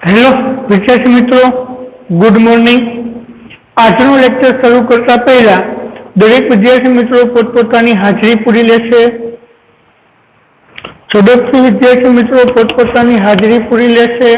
Hello विद्यार्थी मित्रों, good morning. આજનું લેક્ચર શરૂ કરતા પહેલા દરેક વિદ્યાર્થી મિત્રો પોતપોતાની હાજરી પૂરી લેશે। ઝડપથી વિદ્યાર્થી મિત્રો પોતપોતાની હાજરી પૂરી લેશે।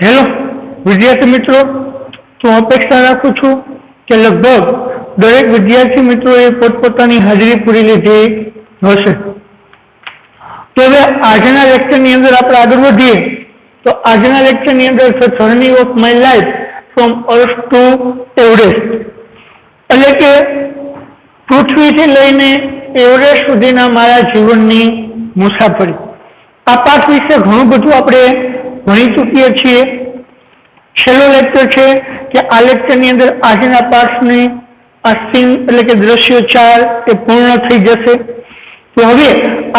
हेलो विद्यार्थी मित्रों, तो अपेक्षा राखू छू कि लगभग दरेक विद्यार्थी मित्रों पोतपोतानी हाजरी पूरी लीधी हशे। तो हवे आजना लेक्चर नी अंदर आपणे आगळ वधीए तो आजना लेक्चर नी अंदर the journey of my life from earth to Everest એટલે કે પૃથ્વીથી લઈને એવરેસ્ટ સુધીના મારા જીવનની મુસાફરી। આ પાઠ વિશે ઘણું બધું આપણે ભણી ચૂકીએ છીએ। છેલ્લો લેક્ચર છે કે આ લેક્ચરની અંદર આજના પાઠની આ સીન એટલે કે દ્રશ્ય 4 એ પૂર્ણ થઈ જશે। તો હવે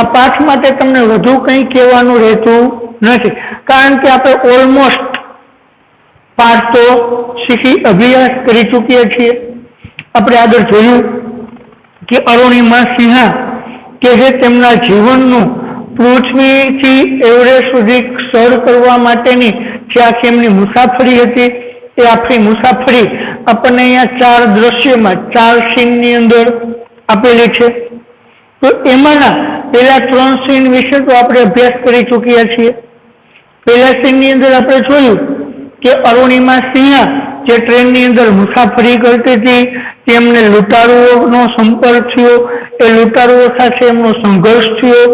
આ પાઠ માટે તમને વધુ કંઈ કહેવાનું રહેતું નથી, કારણ કે આપણે ઓલમોસ્ટ પાઠ તો શીખી અભ્યાસ કરી ચૂક્યા છીએ। આપણે આગળ જોયું કે અરુણિમા સિંહા કે જે તેમના જીવનનું પૃથ્વીથી એવરેસ્ટ સુધી સર કરવા માટેની જે આખી એમની મુસાફરી હતી એ આખી મુસાફરી આપણને અહીંયા 4 દ્રશ્યોમાં 4 સીનની અંદર આપેલી છે। તો એમાંના પહેલા 3 સીન વિશે તો આપણે અભ્યાસ કરી ચૂક્યા છીએ। પહેલા સીનની અંદર આપણે જોયું કે અરુણિમા સિંહા જે ટ્રેનની અંદર મુસાફરી કરતી હતી તેમને લૂંટારુઓનો સંપર્ક થયો, એ લૂંટારુઓ સાથે એમનો સંઘર્ષ થયો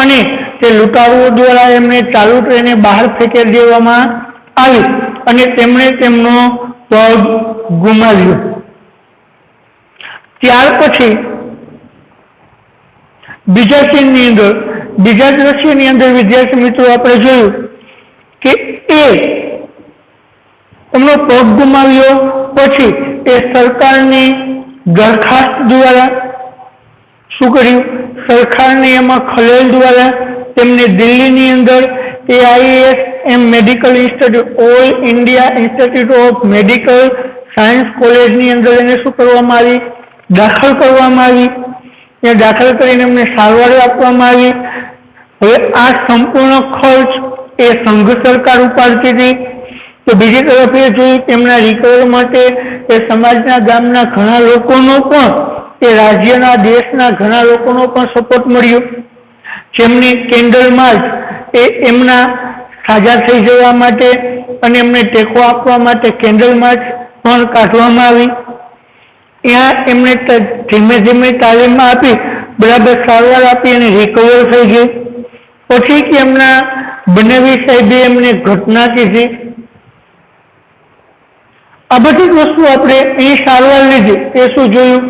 અને તે લૂંટારુઓ દ્વારા એમને ચાલુ ટ્રેને બહાર ફેંકી દેવામાં આવી અને તેમણે તેમનો પગ ગુમાવ્યો। ત્યાર પછી બીજા સીનની અંદર બીજા દ્રશ્યની અંદર વિદ્યાર્થી મિત્રો આપણે જોયું કે એમનો પગ ગુમાવ્યો પછી એ સરકારની દરખાસ્ત દ્વારા શું કર્યું, સરકારની એમાં ખલેલ દ્વારા તેમને દિલ્હીની અંદર AISM medical institute all India institute of medical science કોલેજની અંદર એને શું કરવામાં આવી, દાખલ કરવામાં આવી। ત્યાં દાખલ કરીને એમને સારવાર આપવામાં આવી। હવે આ સંપૂર્ણ ખર્ચ એ સંઘ સરકાર ઉપાડતી હતી। તો બીજી તરફ એ જોયું કે એમના રિકવર માટે એ સમાજના ગામના ઘણા લોકોનો પણ એ રાજ્યના દેશના ઘણા લોકોનો પણ સપોર્ટ મળ્યો, જેમની કેન્ડલ માર્ચ એ એમના સાજા થઈ જવા માટે અને એમને ટેકો આપવા માટે કેન્ડલ માર્ચ પણ કાઢવામાં આવી। ત્યાં એમને ધીમે ધીમે તાલીમ આપી બરાબર સારવાર આપી અને રિકવર થઈ ગઈ। પછી કે એમના બનેવી સાહેબે એમને ઘટના કીધી। આ બધી વસ્તુ આપણે અહીં સારવાર લીધી એ શું જોયું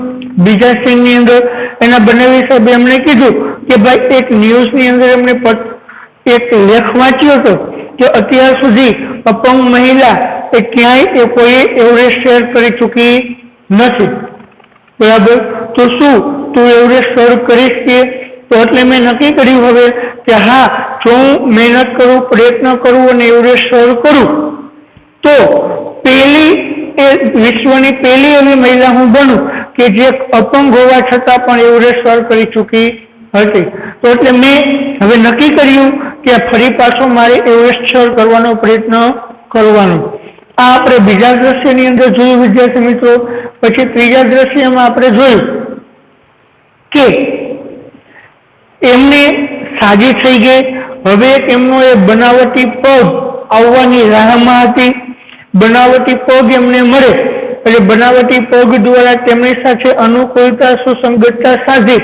બીજા સીનની અંદર એના બનેવી સાહેબે એમને કીધું કે ભાઈ એક ન્યૂઝની અંદર એમને એક લેખ વાંચ્યો હતો કે અત્યાર સુધી અપંગ મહિલા એ ક્યાંય એ કોઈ એવરેસ્ટ શેર કરી ચૂકી નથી, બરાબર। તો શું તું એવરેસ્ટ સર કરીશ કે? તો એટલે મેં નક્કી કર્યું હવે કે હા, જો હું મહેનત કરું, પ્રયત્ન કરું અને એવરેસ્ટ સર કરું તો વિશ્વની પહેલી એવી મહિલા હું બનું કે જે અપંગ હોવા છતાં પણ એવરેસ્ટ સર કરી ચૂકી હતી। તો એટલે મેં હવે નક્કી કર્યું કે ફરી પાછો મારે એવરેસ્ટ સર કરવાનો પ્રયત્ન કરવાનો। આ આપણે બીજા દ્રશ્યની અંદર જોયું વિદ્યાર્થી મિત્રો। પછી ત્રીજા દ્રશ્યમાં આપણે જોયું કે એમને સાજી થઈ ગઈ। હવે એમનો એ બનાવટી પગ આવવાની રાહમાં હતી. બનાવટી પગ એમને મળે એટલે બનાવટી પગ દ્વારા તેમની સાથે અનુકૂળતા સુસંગતતા સાધી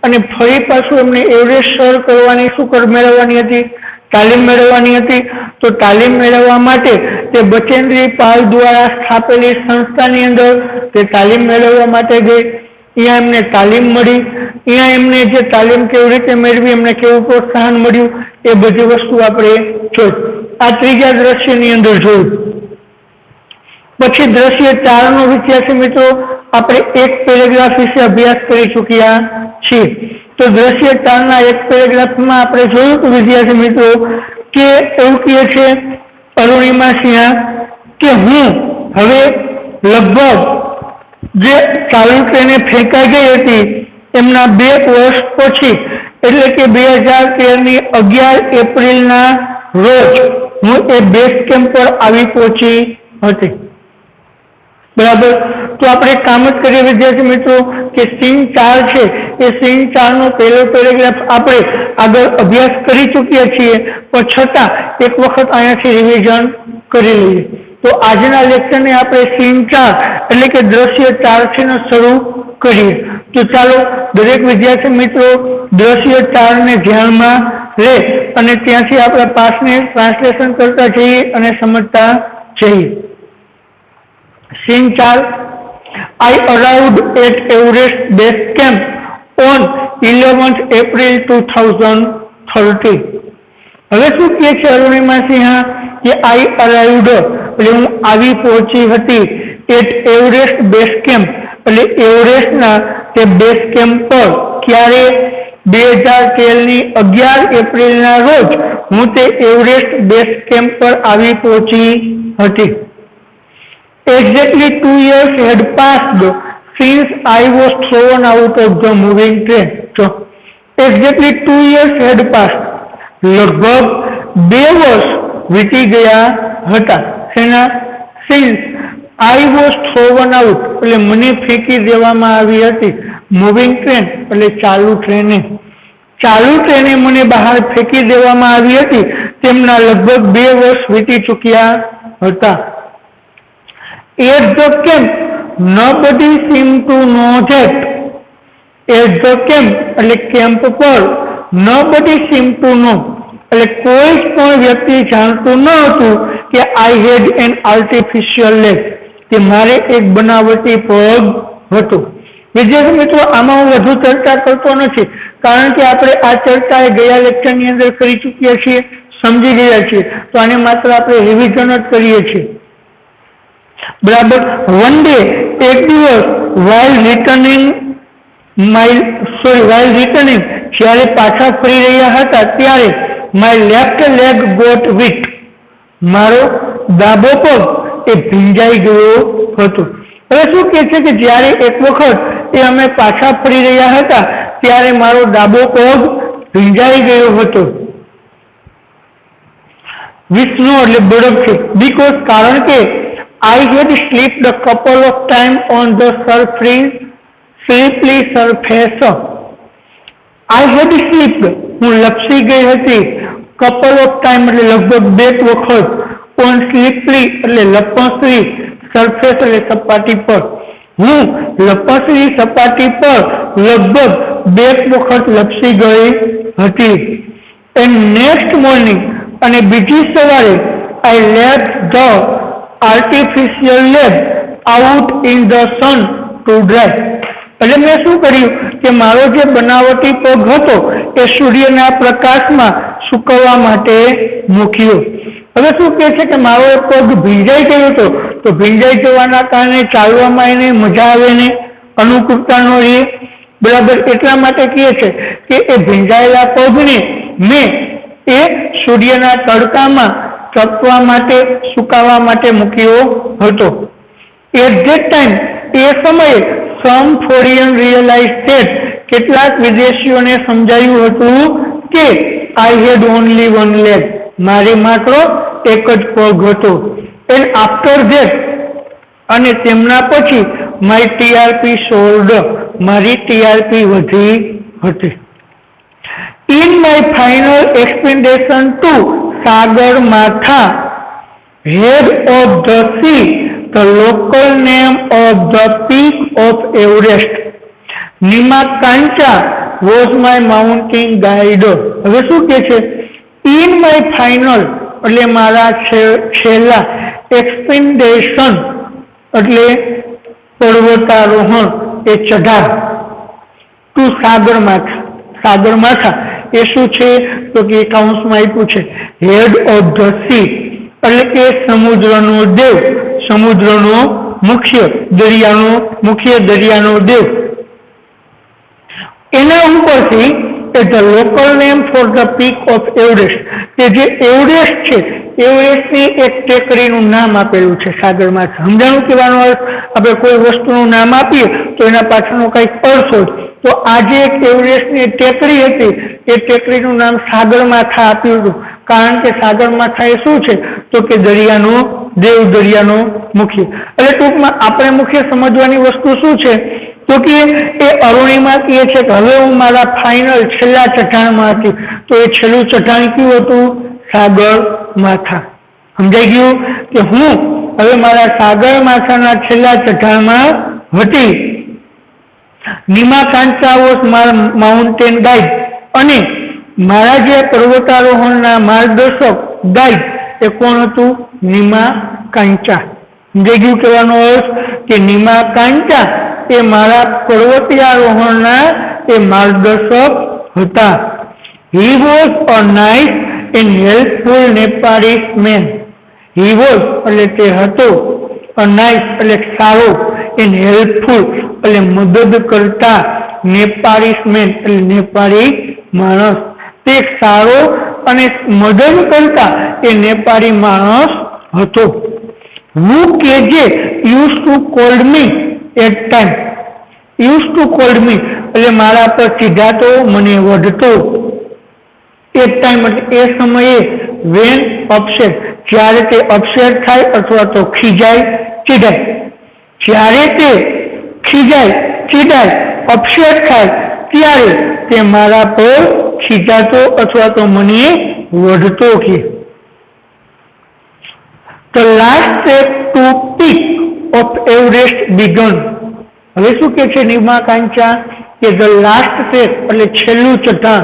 અને ફરી પાછું એમને એવરેસ્ટ સર કરવાની મેળવવાની હતી, તાલીમ મેળવવાની હતી. તો તાલીમ મેળવવા માટે તે બચેન્દ્રી પાલ દ્વારા સ્થાપેલી સંસ્થાની અંદર તે તાલીમ મેળવવા માટે ગઈ. અહીંયા એમને તાલીમ મળી. અહીંયા એમને જે તાલીમ કેવી રીતે મેળવી, એમને કેવું પ્રોત્સાહન મળ્યું, એ બધી વસ્તુ આપણે જોઈ. આ ત્રીજા દ્રશ્યની અંદર જોયું. પછી દ્રશ્ય 4 નો વિદ્યાર્થી મિત્રો આપણે એક પેરેગ્રાફ વિશે અભ્યાસ કરી ચૂક્યા છીએ. તો દ્રશ્ય 4 ના એક પેરેગ્રાફમાં આપણે જોયું કે વિદ્યાર્થી મિત્રો કે એવું કહે છે અરુણિમા સિંહા કે હું હવે લગભગ જે ચાલુ ટ્રેને ફેંકાઈ ગઈ હતી એમના 2 વર્ષ પછી એટલે કે 2013ની 11 એપ્રિલના રોજ હું એ બેઝ કેમ્પ પર આવી પહોંચી હતી. બરાબર. તો આપણે કામ જ કરીએ વિદ્યાર્થી મિત્રો કે સીન 4 છે એ સીન 4 નો પહેલો પેરેગ્રાફ આપણે આગળ અભ્યાસ કરી ચૂક્યા છીએ, પણ છતાં એક વખત અહીંયાથી રિવિઝન કરી લઈએ. તો આજના લેક્ચરને આપણે સીન 4 એટલે કે દ્રશ્ય 4 થી શરૂ કરીએ. તો ચાલો દરેક વિદ્યાર્થી મિત્રો દ્રશ્ય 4 ને ધ્યાનમાં લે અને ત્યાંથી આપણા પાસને ટ્રાન્સલેશન કરતા જઈએ અને સમજતા જઈએ. Scene 4. I arrived at Everest Base Camp on 11th April 2013. હવે શું કહે છે અરુણિમા સિંહા કે I arrived એટલે હું આવી પહોંચી હતી at Everest Base Camp એટલે એવરેસ્ટના તે બેઝ કેમ્પ પર ક્યારે 2013ની 11 એપ્રિલના રોજ હું તે એવરેસ્ટ બેઝ કેમ્પ પર આવી પહોંચી હતી. Exactly 2 years had passed since I was thrown out of the moving train. So, exactly 2 years had passed. લગભગ 2 વર્ષ વીતી ગયા હતા. એના since I was thrown out એટલે મને ફેંકી દેવામાં આવી હતી. મૂવિંગ ટ્રેન એટલે ચાલુ ટ્રેને મને બહાર ફેંકી દેવામાં આવી હતી. તેમના લગભગ 2 વર્ષ વીતી ચૂક્યા હતા. At the camp, nobody seemed to know that. At the camp, એટલે કેમ્પ પર nobody seemed to know એટલે કોઈ પણ વ્યક્તિ જાણતું ન હતું કે I had an artificial leg કે મારે એક બનાવટી પગ હતો. વિદ્યાર્થી મિત્રો આમાં હું વધુ ચર્ચા કરતો નથી કારણ કે આપણે આ ચર્ચા ગયા લેક્ચરની અંદર કરી ચૂક્યા છીએ, સમજી ગયા છીએ. તો આને માત્ર આપણે રિવિઝન જ કરીએ છીએ. બરાબર. વન ડે એક દિવસ while returning જ્યારે પાછા ફરી રહ્યા હતા ત્યારે my left leg got wet મારો ડાબો પગ એ ભીંજાઈ ગયો હતો. હવે શું કહે છે કે જ્યારે એક વખત એ અમે પાછા ફરી રહ્યા હતા ત્યારે મારો ડાબો પગ ભીંજાઈ ગયો હતો. વિષ્ણુ એટલે બરફ છે. બીકોઝ કારણ કે I had slipped a couple of times on the slippery surface. I had slipped હું લપસી ગઈ હતી. couple of times એટલે લગભગ 2 વખત. on slippery એટલે લપસરી, surface એટલે સપાટી પર. હું લપસરી સપાટી પર લગભગ 2 વખત લપસી ગઈ હતી. and next morning અને બીજી સવારે I left the artificial leg out in the sun to dry. એટલે મેં શું કર્યું કે મારો જે બનાવટી પગ હતો એ સૂર્યના પ્રકાશમાં સુકવવા માટે મૂક્યો. હવે શું કહે છે કે મારો પગ ભીંજાઈ ગયો હતો તો ભીંજાઈ જવાના કારણે ચાલવામાં એને મજા આવે ને અનુકૂળતા ન રહે. બરાબર. એટલા માટે કહે છે કે એ ભીંજાયેલા પગને મેં એ સૂર્યના તડકામાં તપવા માટે સુકાવા માટે મૂક્યો હતો. એટ ધેટ ટાઈમ એ સમયે સમ ફોરિયન રિયલાઇઝ ધેટ કેટલાક વિદેશીઓને સમજાયું હતું કે આઈ હેડ ઓનલી વન લેગ મારી માત્ર એક જ પગ હતો. એન્ડ આફ્ટર ધેટ અને તેમના પછી માય ટીઆરપી સોલ્ડ મારી ટીઆરપી વધી હતી. In my final expedition to Sagarmatha Head of the sea, the local name of the peak of Everest. Nima-Kancha was my mountain guide. હવે શું કે છે? In my final એટલે મારા છેલ્લા એક્સપેન્ડેશન એટલે પર્વતારોહણ એ ચઢાણ ટુ સાગરમાથા એ શું છે? તો કે કાઉન્સમાં આપ્યું છે હેડ ઓફ ધ સી એટલે કે સમુદ્રનો દેવ, સમુદ્રનો મુખ્ય દરિયાનો દેવ. એના ઉપરથી the local name for the peak of Everest, કે જે એવરેસ્ટ છે એવરેસ્ટની એક ટેકરીનું નામ આપેલું છે સાગરમાથા. સમજાણું કહેવાનો અર્થ? આપણે કોઈ વસ્તુનું નામ આપીએ તો એના પાછળનો કંઈક અર્થ હોય. તો આજે એક એવરેસ્ટની ટેકરી હતી, એ ટેકરીનું નામ સાગરમાથા આપ્યું હતું. કારણ કે સાગરમાથા એ શું છે? તો કે દરિયાનો દેવ, દરિયાનો મુખ્ય. એટલે ટૂંકમાં આપણે મુખ્ય સમજવાની વસ્તુ શું છે? તો કે એ અરુણિમા કહે છે કે હવે હું મારા ફાઇનલ છેલ્લા ચઢાણમાં હતી. તો એ છેલ્લું ચઢાણ કયું હતું? સાગરમાથા. સમજાઈ ગયું કે હું હવે મારા સાગરમાથાના છેલ્લા ચઢાણમાં હતી. નીમા-કાંચા વોઝ મારા માઉન્ટેન ગાઈડ, અને મારા જે પર્વતારોહણના માર્ગદર્શક ગાઈડ એ કોણ હતું? નીમા-કાંચા. સમજાઈ ગયું કહેવાનો અર્થ? કે નીમા-કાંચા એ મારા પર્વતારોહણના એ માર્ગદર્શક હતા. He was a nice and helpful Nepalese man. He was એટલે તે હતો, a nice એટલે સારો, and helpful એટલે મદદ કરતા, Nepalese man એટલે નેપાળી માણસ. તે સારો અને મદદ કરતા એ નેપાળી માણસ હતો. Who KJ used to call me at time. Used to call me એટલે મારા પર ચીડાતો, મને વઢતો. એક ટાઈમ એટલે એ સમયે વેન અપસેટ, જ્યારે તે અપસેટ થાય અથવા તો ખીજાય, ચીડાય. જ્યારે તે ખીજાય, ચીડાય, અપસેટ થાય ત્યારે તે મારા પર ખીજાતો અથવા તો મને વઢતો. કે The last trek to peak of Everest began. હવે શું કે છે નીમા-કાંચા? કે ધ લાસ્ટ ટ્રેક એટલે છેલ્લું ચઢાણ,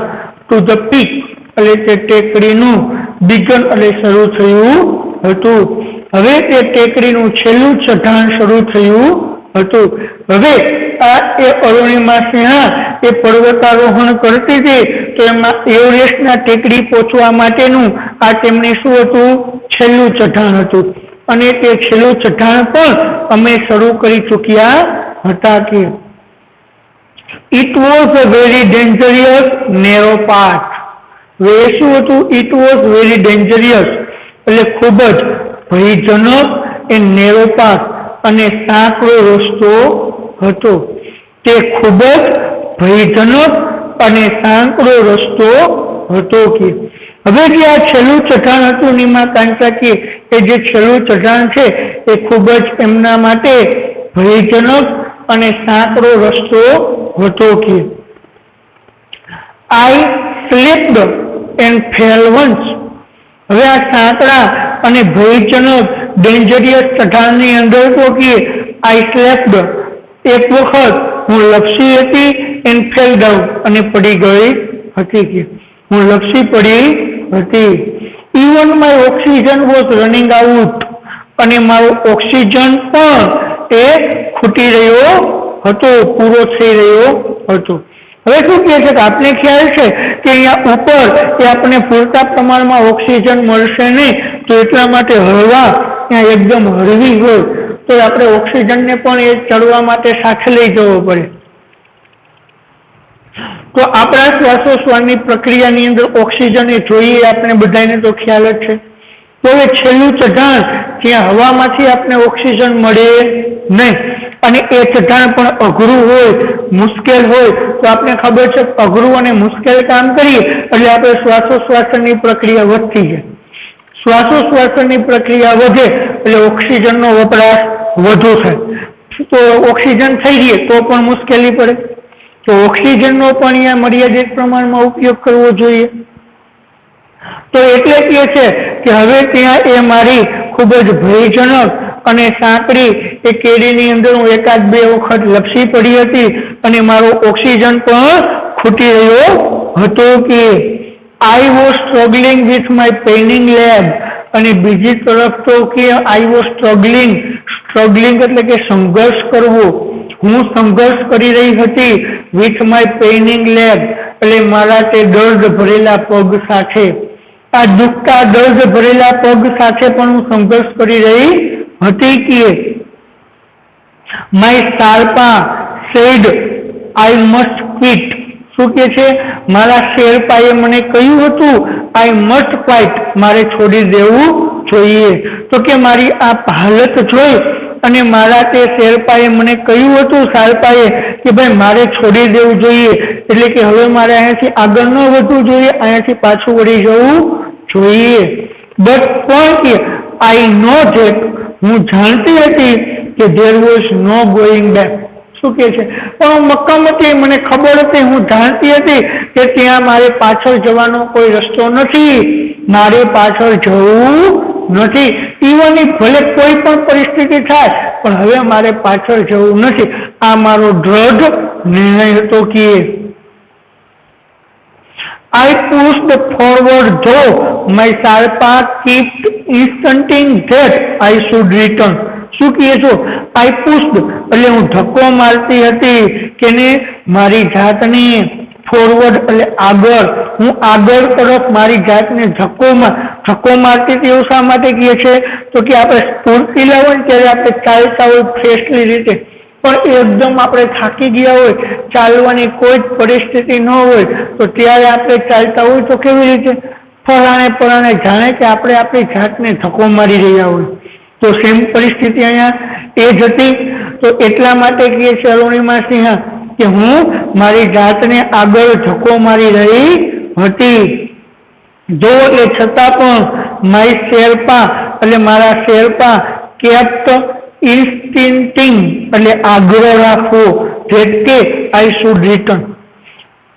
ટુ ધ પીક એટલે તે ટેકરીનું, બિગન એટલે શરૂ થયું હતું. હવે તે ટેકરીનું છેલ્લું ચઢાણ શરૂ થયું હતું. હવે આ એ અરુણિમા સિંહા એ પર્વતારોહણ કરતી હતી, તો એમાં એવરેસ્ટના ટેકરી પહોંચવા માટેનું આ તેમની શું હતું? છેલ્લું ચઢાણ હતું. અને તે છેલ્લું ચઢાણ પણ અમે શરૂ કરી ચૂક્યા હતા. કે it was a very dangerous narrow path. એ શું હતું? ઇટ વોઝ વેરી ડેન્જરિયસ એટલે ખૂબ જ ભયજનક એ નેરો પાથ અને સાંકડો રસ્તો હતો. તે ખૂબ જ ભયજનક અને સાંકડો રસ્તો હતો. કે હવે જે આ છેલ્લું ચઢાણ હતું નીમા-કાંચા કે એ જે છેલ્લું ચઢાણ છે એ ખૂબ જ એમના માટે ભયજનક અને સાંકડો રસ્તો હતો. કે આઈ સ્લીપ્ડ એન્ડ ફેલ વન્સ. હવે આ સાંકડા અને ભયજનક ડેન્જરિયસ ચઢાણની અંદર તો કે આઈ સ્લેપ્ડ એક વખત હું લપસી હતી, એન્ડ ફેલ ડાઉન અને પડી ગઈ હતી. કે હું લપસી પડી હતી. Even my oxygen was running out, અને મારો ઓક્સિજન પણ એ ખૂટી રહ્યો હતો, પૂરો થઈ રહ્યો હતો. હવે શું કહે છે કે આપણે ખ્યાલ છે કે અહીંયા ઉપર એ આપણને પૂરતા પ્રમાણમાં ઓક્સિજન મળશે નહીં, તો એટલા માટે હળવા ત્યાં એકદમ હળવી હોય તો આપણે ઓક્સિજનને પણ એ ચડવા માટે સાથે લઈ જવો પડે. તો આપણા શ્વાસોશ્વાસની પ્રક્રિયાની અંદર ઓક્સિજન એ જોઈએ આપણે બધાને તો ખ્યાલ જ છે. તો હવે છેલ્લું ચઢાણ જ્યાં હવામાંથી આપણે ઓક્સિજન મળે નહીં, અને એ ચઢાણ પણ અઘરું હોય, મુશ્કેલ હોય, તો આપણે ખબર છે અઘરું અને મુશ્કેલ કામ કરીએ એટલે આપણે શ્વાસોશ્વાસની પ્રક્રિયા વધતી જાય. શ્વાસોશ્વાસની પ્રક્રિયા વધે એટલે ઓક્સિજનનો વપરાશ વધુ થાય. તો ઓક્સિજન થઈ જાય તો પણ મુશ્કેલી પડે. તો ઓક્સિજનનો પણ અહીંયા મર્યાદિત પ્રમાણમાં ઉપયોગ કરવો જોઈએ. તો એટલે કહે છે કે હવે ત્યાં એ મારી खूब ज भयजनक અને સાંકડી એ કેરીની અંદર હું એકાદ બે વખત લપસી પડી હતી અને મારો ઓક્સિજન પણ ખૂટી રહ્યો હતો કે I was struggling with my penning lab અને બીજી તરફ તો કે આઈ વોઝ સ્ટ્રગલિંગ એટલે કે સંઘર્ષ કરવો, હું સંઘર્ષ કરી રહી હતી વિથ માય પેનિંગ લેબ એટલે મારા તે દર્દ ભરેલા પગ સાથે, આ દુખતા દર્દ ભરેલા પગ સાથે પણ હું સંઘર્ષ કરી રહી હતી કે my Sherpa said I must quit, શું કે છે મારા શેરપાએ મને કહ્યું હતું આઈ મસ્ટ ક્વાઇટ, મારે છોડી દેવું જોઈએ. તો કે મારી આ હાલત જોઈ અને મારા તે શેરપાએ મને કહ્યું હતું શાર્પાએ કે ભાઈ મારે છોડી દેવું જોઈએ, એટલે કે હવે મારે અહીંયાથી આગળ ન વધવું જોઈએ, અહીંયાથી પાછું વળી જવું જોઈએ. બટ પણ કે આઈ નો ધેટ, હું જાણતી હતી કે there was no going back, શું કે છે પણ મક્કમ હતી, મને ખબર હતી, હું જાણતી હતી કે ત્યાં મારે પાછળ જવાનો કોઈ રસ્તો નથી, મારે પાછળ જવું નથી, ઇવન ભલે કોઈ પણ પરિસ્થિતિ થાય પણ હવે મારે પાછળ જવું નથી. આ મારો દ્રઢ નિર્ણય હતો કે I pushed forward though my Sharpa kept insisting that I should return. શું કહે છો? I pushed એટલે હું ધક્કો મારતી હતી કે ને મારી જાતને ફોરવર્ડ એટલે આગળ, હું આગળ તરફ મારી જાતને ધક્કો મારતી હતી. એવું શા માટે કહે છે તો કે આપણે સ્ફૂર્તિલા હોય ત્યારે આપણે ચાલતા હોય ફ્રેશલી રીતે, પણ એકદમ આપણે થાકી ગયા હોય, ચાલવાની કોઈ જ પરિસ્થિતિ ન હોય તો ત્યારે આપણે ચાલતા હોય તો કેવી રીતે પરાણે જાણે કે આપણે આપણી જાતને ધક્કો મારી રહ્યા હોય. તો સેમ પરિસ્થિતિ અહીંયા એ જ હતી. તો એટલા માટે કહે છે અરુણિમા સિંહ કે હું મારી જાતને આગળ ધક્કો મારી રહી હતી. જો એટલે છતાં પણ માય શેરપા એટલે મારા શેરપા કેપ્ટ ઇન્સ્ટિન્ટિંગ એટલે આગ્રહ રાખવો that કે આઈ શુડ રિટર્ન,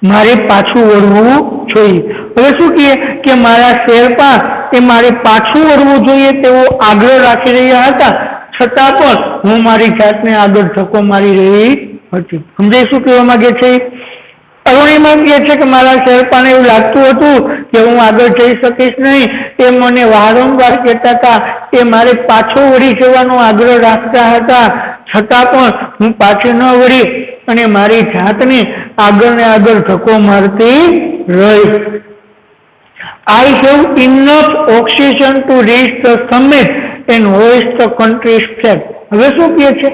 મારે પાછું વળવું જોઈએ. હવે શું કહે કે મારા શેરપા એ મારે પાછું વળવું જોઈએ તેવો આગ્રહ રાખી રહ્યા હતા, છતાં પણ હું મારી જાતને આગળ ધક્કો મારી રહી હતી. સમજાય શું કહેવા માંગે છે? અરુણિમા કહે છે કે મારા શેરપાને એવું લાગતું હતું કે હું આગળ જઈ શકીશ નહીં, એ મને વારંવાર કહેતા હતા, એ મારે પાછો વળી જવાનો આગ્રહ રાખતા હતા, છતાં પણ હું પાછી ન વળી અને મારી જાતને આગળ ને આગળ ધક્કો મારતી રહી. I have enough oxygen to reach the summit and hoist the country's flag. હવે શું કહે છે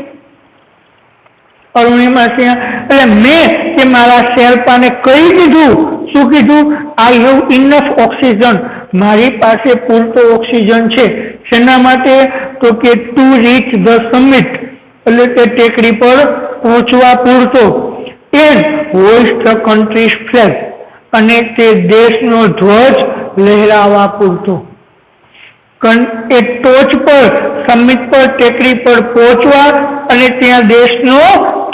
અરુણિમા સિંહ? એટલે મેં કે મારા શેરપાને કહી દીધું, શું કીધું? આઈ હેવ ઇનફ ઓક્સિજન, મારી પાસે પૂરતો ઓક્સિજન છે. શેના માટે? તો કે ટુ રીચ ધ સમિટ એટલે કે ટેકરી પર પહોંચવા પૂરતો, એન્ડ હોઇસ્ટ ધ કન્ટ્રીઝ ફ્લેગ અને તે દેશનો ધ્વજ લહેરાવા પૂરતો. એ ટોચ પર સમિટ પર ટેકરી પર પહોંચવા અને ત્યાં દેશનો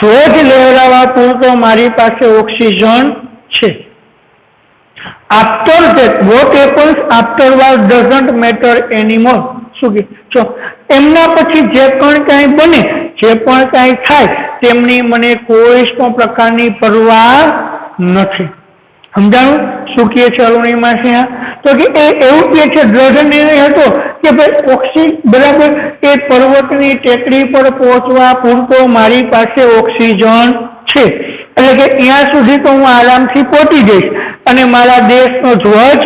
ધ્વજ લહેરાવા પૂરતો મારી પાસે ઓક્સિજન છે. After that what happens આફ્ટરવર્ડ doesn't matter એનીમોર. શું કે એમના પછી જે પણ કાંઈ બને, જે પણ કાંઈ થાય તેમની મને કોઈ પણ પ્રકારની પરવા નથી. સમજાણું શું કહે છે અરુણિમા સિંહ? તો કે એ એવું કહે છે, દ્રઢ નિર્ણય હતો કે ભાઈ બરાબર એ પર્વતની ટેકરી પર પહોંચવા પૂરતો મારી પાસે ઓક્સિજન છે, એટલે કે ત્યાં સુધી તો હું આરામથી પહોંચી જઈશ અને મારા દેશનો ધ્વજ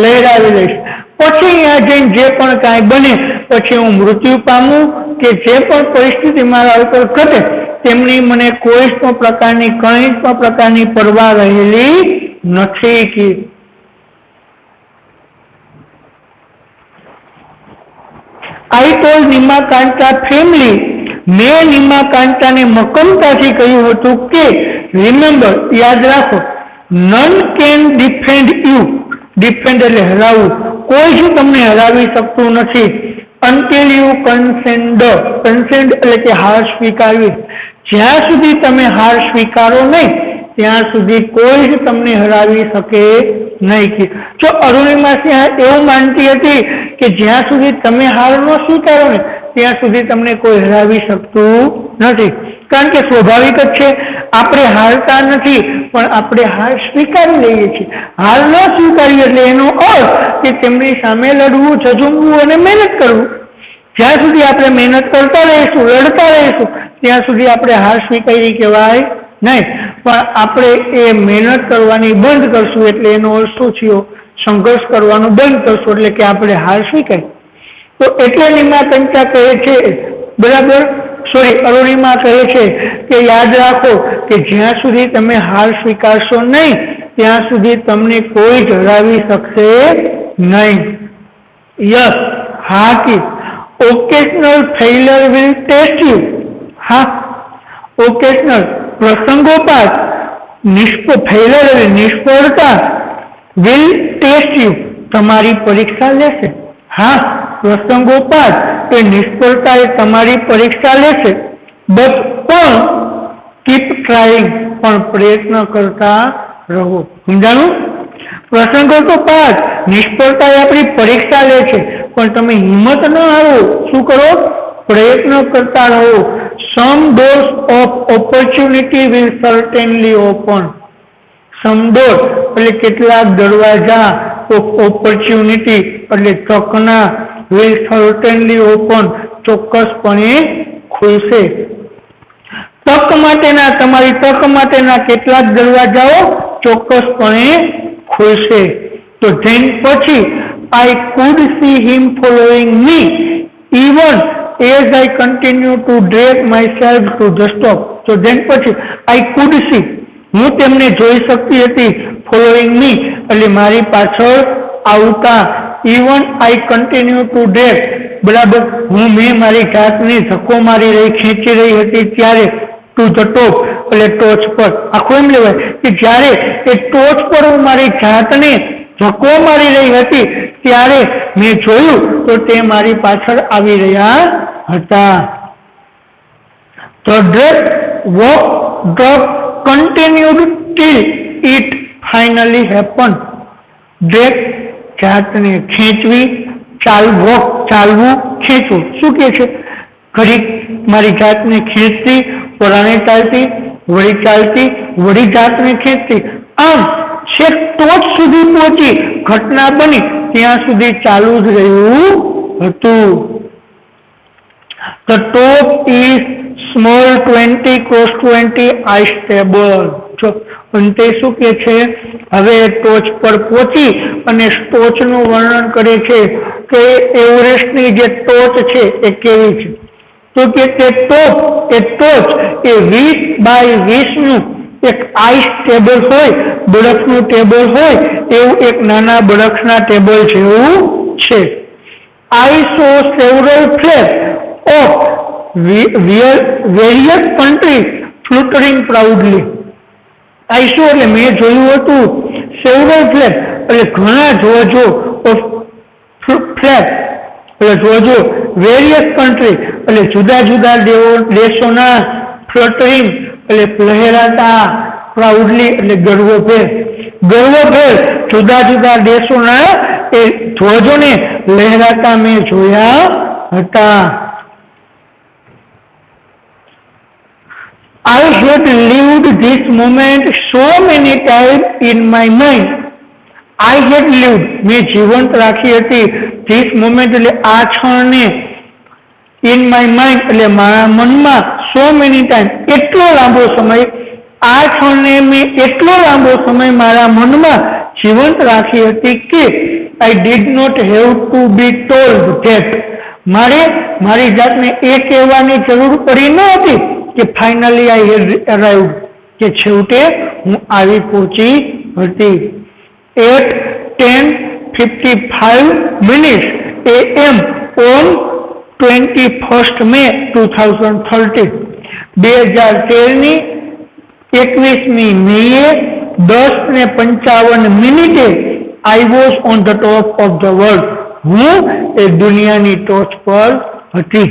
લહેરાવી લઈશ. પછી અહીંયા જઈને જે પણ કાંઈ બને, પછી હું મૃત્યુ પામું કે જે પણ પરિસ્થિતિ મારા ઉપર ઘટે તેમની મને કોઈ પણ પ્રકારની કંઈ પણ પ્રકારની પરવા રહેલી નથી. કે આઈ ટોલ્ડ નીમાકાંતા ફેમિલી, મેં નીમાકાંતાને મક્કમતાથી કહ્યું હતું કે રિમેમ્બર યાદ રાખો, none can defend you, defend એટલે હરાવવું, કોઈ જ તમને હરાવી શકતું નથી. અનટિલ યુ કન્સેન્ટ, કન્સેન્ટ એટલે કે હાર સ્વીકારવી, જ્યાં સુધી તમે હાર સ્વીકારો નહીં ત્યાં સુધી કોઈ જ તમને હરાવી શકે નહીં. જો અરુણિમા સિંહ એવું માનતી હતી કે જ્યાં સુધી તમે હાર ન સ્વીકારો ને ત્યાં સુધી તમને કોઈ હરાવી શકતું નથી. કારણ કે સ્વાભાવિક જ છે, આપણે હારતા નથી પણ આપણે હાર સ્વીકારી લઈએ છીએ. હાર ન સ્વીકારીએ એટલે એનો અર્થ કે તેમની સામે લડવું, ઝઝુમવું અને મહેનત કરવું. જ્યાં સુધી આપણે મહેનત કરતા રહીશું, લડતા રહીશું, ત્યાં સુધી આપણે હાર સ્વીકારી કહેવાય નહીં. પણ આપણે એ મહેનત કરવાની બંધ કરશું એટલે એનો અર્થ શું થયો? સંઘર્ષ કરવાનું બંધ કરશું એટલે કે આપણે હાર સ્વીકારી. તો એટલે નીમા કંચા કહે છે, બરાબર, અરુણિમા કહે છે કે યાદ રાખો કે જ્યાં સુધી તમે હાર સ્વીકારશો નહીં ત્યાં સુધી તમને કોઈ જ હરાવી શકશે નહીં. યસ, હા કે ઓકેશનલ ફેઇલર વિલ ટેસ્ટ યુ. હા, ઓકેશનલ પ્રસંગોપાત ફેઇલર એટલે નિષ્ફળતા વિલ ટેસ્ટ યુ તમારી પરીક્ષા લેશે. હા, પ્રસંગોપાત એ નિષ્ફળતા એ તમારી પરીક્ષા લેશે. બટ પણ કીપ ટ્રાઈંગ, પણ પ્રયત્ન કરતા રહો. સમજાણું? પ્રસંગોપાત નિષ્ફળતા એ આપણી પરીક્ષા લે છે પણ તમે હિંમત ન હારો. શું કરો? પ્રયત્ન કરતા રહો. Some doors of opportunity will certainly open. Some door એટલે કેટલાક દરવાજા, ઓફ ઓપોર્ચ્યુનિટી એટલે તકના, વિલ સર્ટેનલી ઓપન ચોક્કસપણે ખુલશે. તક માટેના, તમારી તક માટેના કેટલાક દરવાજાઓ ચોક્કસપણે ખુલશે. તો ધેન પછી I could C him following me even as I continue two drag my self to the stop. તો ધેન પછી આઈ કુડ સી, હું તેમને જોઈ શકતી હતી, ફોલોઈંગ મી એટલે મારી પાછળ આવતા, ઇવન આઈ કન્ટિન્યુ ટુ ડ્રેગ, બરાબર, મેં મારી જાતને ધક્કો મારી રહી, ખેંચી રહી હતી ત્યારે, ટુ ધ ટોપ એટલે ટોચ પર. આખું એમ લેવાય કે જ્યારે એ ટોચ પર હું મારી જાતને ધક્કો મારી રહી હતી ત્યારે મેં જોયું તો તે મારી પાછળ આવી રહ્યા હતા. The walk continued till it finally happened. Drag જાતને ખેંચવી, ચાલવું, ખેંચવું. શું કે છે? ઘડીક મારી જાતને ખેંચતી, પરાણે ચાલતી, વળી ચાલતી, વળી જાતને ખેંચતી, આમ છેક ટોચ સુધી પહોંચી ઘટના બની ત્યાં સુધી ચાલુ જ રહ્યું હતું. The top is small 20 cross 20 ice table. જો અંતે શું કે છે? હવે ટોચ પર પહોંચી અને ટોચનું વર્ણન કરે છે કે એવરેસ્ટની જે ટોચ છે એ કેવી છે. તો કે તે ટોચ એ 20x20 નું એક આઈસ ટેબલ હોય, બરફનું ટેબલ હોય એવું એક નાના બરફના ટેબલ જેવું છે. I saw several flags of various countries fluttering proudly. I saw એટલે મેં જોયું હતું, several flags એટલે ઘણા ધ્વજો, of flags એટલે ધ્વજો, various countries એટલે જુદા જુદા દેશોના, fluttering એટલે લહેરાતા, પ્રાઉડલી એટલે ગર્વભેર જુદા જુદા દેશોના એ ધ્વજોને લહેરાતા મેં જોયા હતા. I had lived this moment so many times in my mind. I had lived, મેં જીવંત રાખી હતી, this moment એટલે આ ક્ષણને, in my mind એટલે મારા મનમાં, so many times એટલો લાંબો સમય, આ ક્ષણને મેં એટલો લાંબો સમય મારા મનમાં જીવંત રાખી હતી કે I did not have to be told that, મારી જાતને એ કહેવાની જરૂર પડી ન હતી કે ફાઇનલી I had arrived, કે છેવટે હું આવી પહોંચી હતી. At 10:55 AM on 21st May 2013, 2013ની 21મી મેએ 10:55 I was on the top of the world. હું એ દુનિયાની ટોચ પર હતી.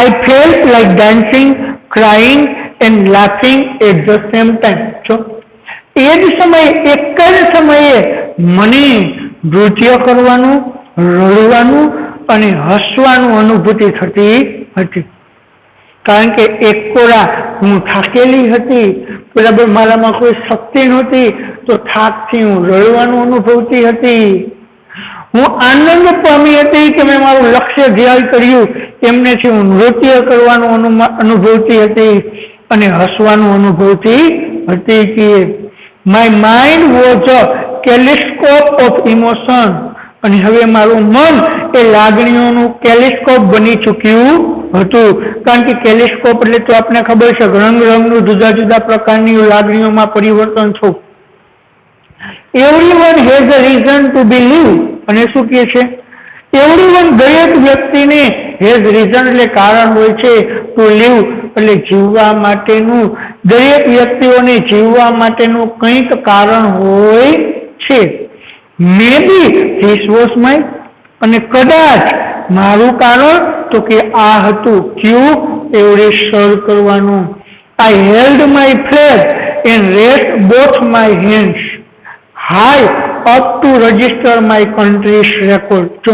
I felt like dancing, crying and laughing at the same time. જો એ જ સમયે, એક જ સમયે મને નૃત્ય કરવાનું, રડવાનું અને હસવાનું અનુભૂતિ થતી હતી. કારણ કે એક કોરા હું થાકેલી હતી, બરાબર, મારામાં કોઈ શક્તિ નહોતી, તો થાકથી હું રડવાનું અનુભવતી હતી. હું આનંદ પામી હતી કે મેં મારું લક્ષ્ય ધ્યેય કર્યું, એમનેથી હું નૃત્ય કરવાનું અનુભવતી હતી અને હસવાનું અનુભવતી હતી. કે my mind was a kaleidoscope of emotion, અને હવે મારું મન એ લાગણીઓનું કેલિસ્કોપ બની ચૂક્યું હતું. કારણ કે કેલિસ્કોપ એટલે તો આપને ખબર છે, રંગનું જુદા જુદા પ્રકારની લાગણીઓમાં પરિવર્તન થયું. Everyone has a reason to be leave, અને શું કહે છે? એવરીવન, દરેક વ્યક્તિને, હેઝ રીઝન એટલે કારણ હોય છે, ટુ લીવ એટલે જીવવા માટેનું, દરેક વ્યક્તિઓને જીવવા માટેનું કંઈક કારણ હોય છે. મે બી ધીસ વોઝ માય, અને કદાચ મારું કારણ તો કે આ હતું. ક્યું? એવરેસ્ટ સર કરવાનું. I held my flag and raised both my hands high up to register my country's record.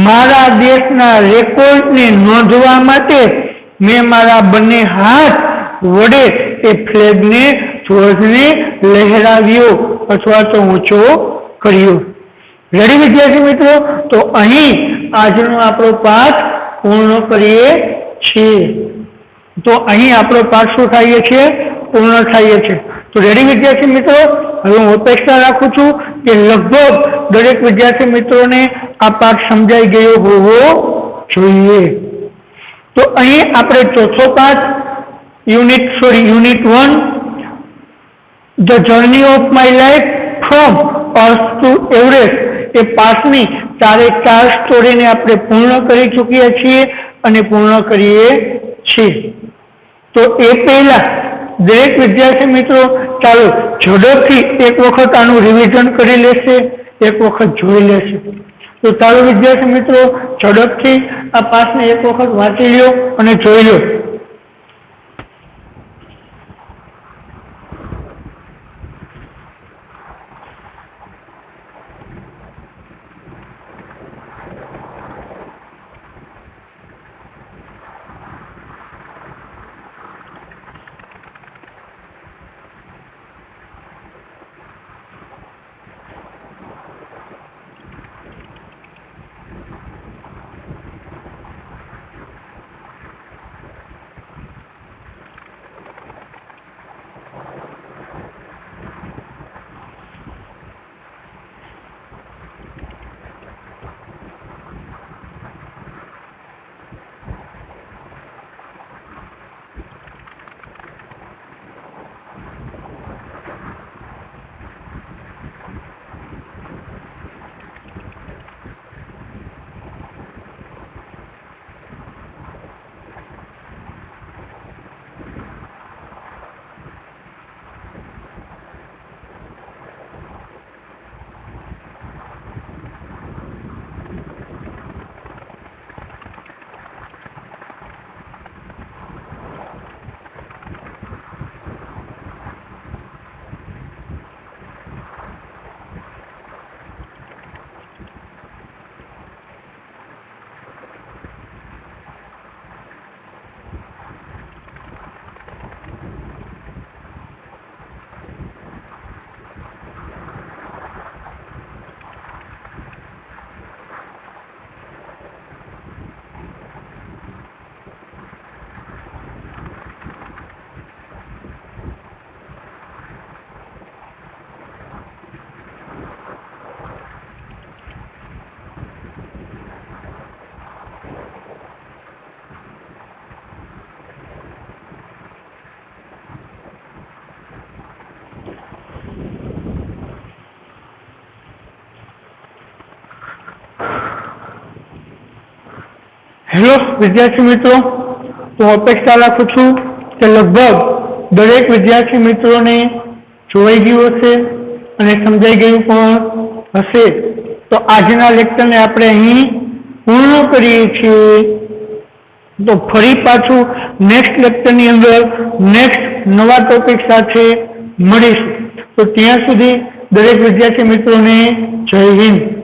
મારા દેશના રેકોર્ડને નોંધવા માટે મેં મારા બંને હાથ વડે એ ફ્લેગને, ધ્વજને લહેરાવ્યો અથવા તો ઊંચો કર્યો. રેડી વિદ્યાર્થી મિત્રો? તો અહીં આજનો આપણો પાઠ પૂર્ણ કરીએ છીએ. તો અહીં આપણો પાઠ શું થાય છે? પૂર્ણ થાય છે. તો રેડી વિદ્યાર્થી મિત્રો, હવે હું અપેક્ષા રાખું છું કે લગભગ દરેક વિદ્યાર્થી મિત્રોને આ પાઠ સમજાઈ ગયો હોવો જોઈએ. તો અહીં આપણે ચોથો પાઠ unit 1, the journey of my life from earth to Everest, એ પાઠની 4 સ્ટોરીને આપણે પૂર્ણ કરી ચૂક્યા છીએ અને પૂર્ણ કરીએ છીએ. તો એ પહેલા દરેક વિદ્યાર્થી મિત્રો ચાલો ઝડપથી એક વખત આનું રિવિઝન કરી લેશે, એક વખત જોઈ લેશે. તો ચાલો વિદ્યાર્થી મિત્રો ઝડપથી આ પાઠને એક વખત વાંચી લો અને જોઈ લો. હેલો વિદ્યાર્થી મિત્રો, હું અપેક્ષા રાખું છું કે લગભગ દરેક વિદ્યાર્થી મિત્રોને જોઈ ગયું હશે અને સમજાઈ ગયું પણ હશે. તો આજના લેક્ચરને આપણે અહીં પૂર્ણ કરીએ છીએ. તો ફરી પાછું નેક્સ્ટ લેક્ચરની અંદર નેક્સ્ટ નવા ટોપિક સાથે મળીશું. તો ત્યાં સુધી દરેક વિદ્યાર્થી મિત્રોને જય હિન્દ.